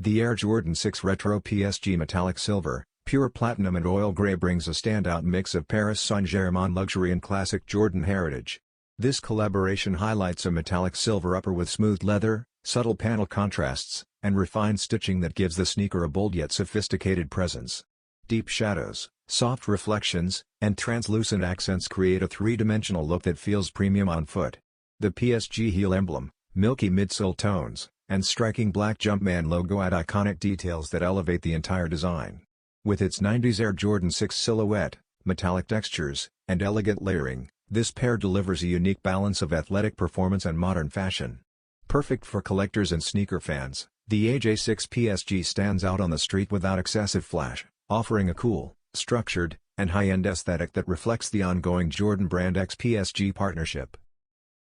The Air Jordan 6 Retro PSG metallic silver, pure platinum and oil grey brings a standout mix of Paris Saint-Germain luxury and classic Jordan heritage. This collaboration highlights a metallic silver upper with smooth leather, subtle panel contrasts, and refined stitching that gives the sneaker a bold yet sophisticated presence. Deep shadows, soft reflections, and translucent accents create a three-dimensional look that feels premium on foot. The PSG heel emblem, milky midsole tones, and striking black Jumpman logo add iconic details that elevate the entire design. With its 90s Air Jordan 6 silhouette, metallic textures, and elegant layering, this pair delivers a unique balance of athletic performance and modern fashion. Perfect for collectors and sneaker fans, the AJ6 PSG stands out on the street without excessive flash, offering a cool, structured, and high-end aesthetic that reflects the ongoing Jordan brand x PSG partnership.